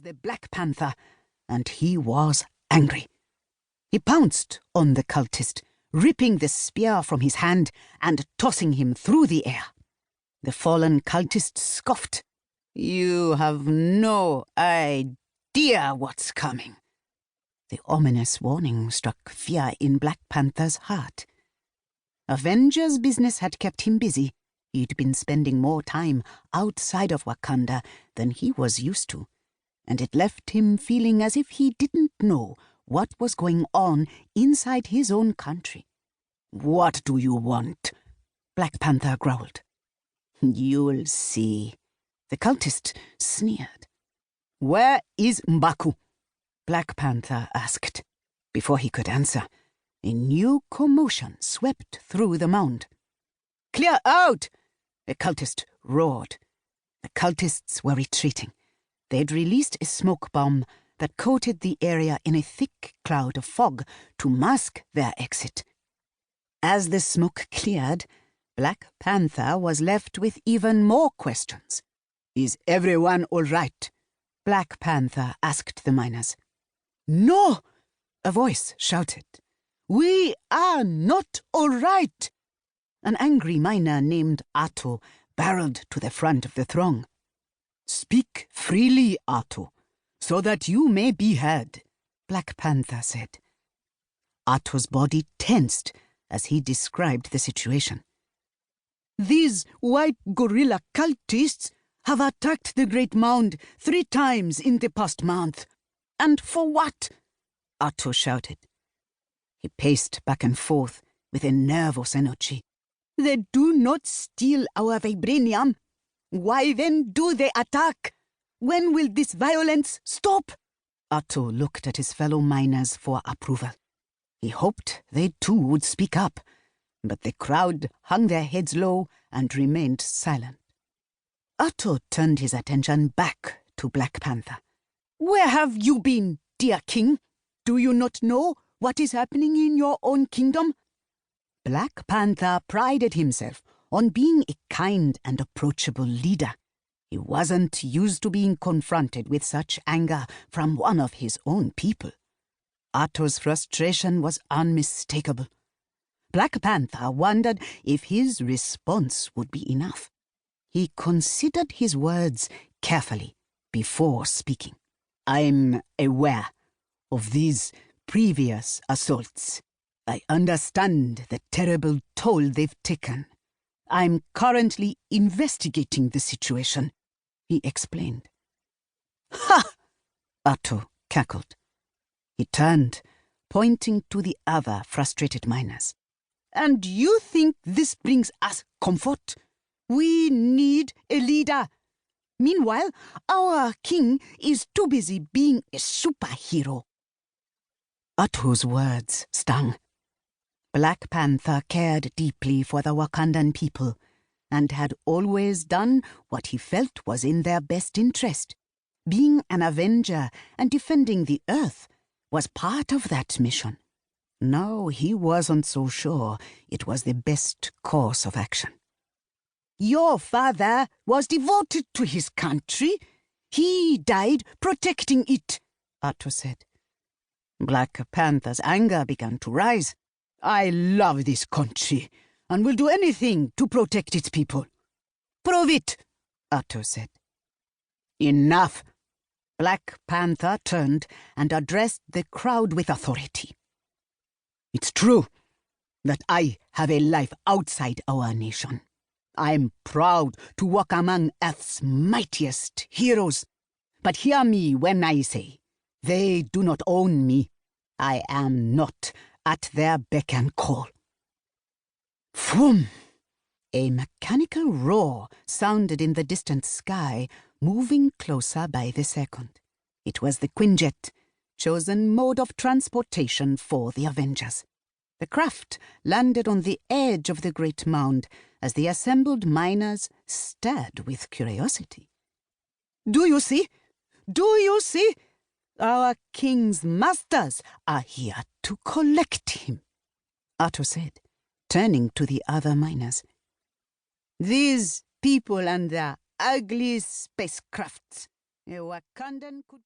was the Black Panther, and he was angry. He pounced on the cultist, ripping the spear from his hand and tossing him through the air. The fallen cultist scoffed. "You have no idea what's coming." The ominous warning struck fear in Black Panther's heart. Avengers' business had kept him busy. He'd been spending more time outside of Wakanda than he was used to, and it left him feeling as if he didn't know what was going on inside his own country. "What do you want?" Black Panther growled. "You'll see," the cultist sneered. "Where is M'Baku?" Black Panther asked. Before he could answer, a new commotion swept through the mound. "Clear out!" the cultist roared. The cultists were retreating. They'd released a smoke bomb that coated the area in a thick cloud of fog to mask their exit. As the smoke cleared, Black Panther was left with even more questions. "Is everyone all right?" Black Panther asked the miners. "No!" a voice shouted. "We are not all right!" An angry miner named Atto barreled to the front of the throng. "Speak freely, Atto, so that you may be heard," Black Panther said. Atto's body tensed as he described the situation. "These white gorilla cultists have attacked the Great Mound 3 times in the past month. And for what?" Atto shouted. He paced back and forth with a nervous energy. "They do not steal our vibranium. Why then do they attack? When will this violence stop?" Atto looked at his fellow miners for approval. He hoped they too would speak up, but the crowd hung their heads low and remained silent. Atto turned his attention back to Black Panther. "Where have you been, dear king? Do you not know what is happening in your own kingdom?" Black Panther prided himself on being a kind and approachable leader. He wasn't used to being confronted with such anger from one of his own people. Atto's frustration was unmistakable. Black Panther wondered if his response would be enough. He considered his words carefully before speaking. "I'm aware of these previous assaults. I understand the terrible toll they've taken. I'm currently investigating the situation," he explained. "Ha!" Atto cackled. He turned, pointing to the other frustrated miners. "And you think this brings us comfort? We need a leader. Meanwhile, our king is too busy being a superhero." Atto's words stung. Black Panther cared deeply for the Wakandan people and had always done what he felt was in their best interest. Being an avenger and defending the earth was part of that mission. Now he wasn't so sure it was the best course of action. "Your father was devoted to his country. He died protecting it," Atto said. Black Panther's anger began to rise. "I love this country and will do anything to protect its people." "Prove it," Atto said. "Enough." Black Panther turned and addressed the crowd with authority. "It's true that I have a life outside our nation. I'm proud to walk among Earth's mightiest heroes. But hear me when I say, they do not own me. I am not at their beck and call." Vroom! A mechanical roar sounded in the distant sky, moving closer by the second. It was the Quinjet, chosen mode of transportation for the Avengers. The craft landed on the edge of the Great Mound as the assembled miners stared with curiosity. "Do you see? Do you see? Our king's masters are here to collect him," Atto said, turning to the other miners. "These people and their ugly spacecrafts, a Wakandan could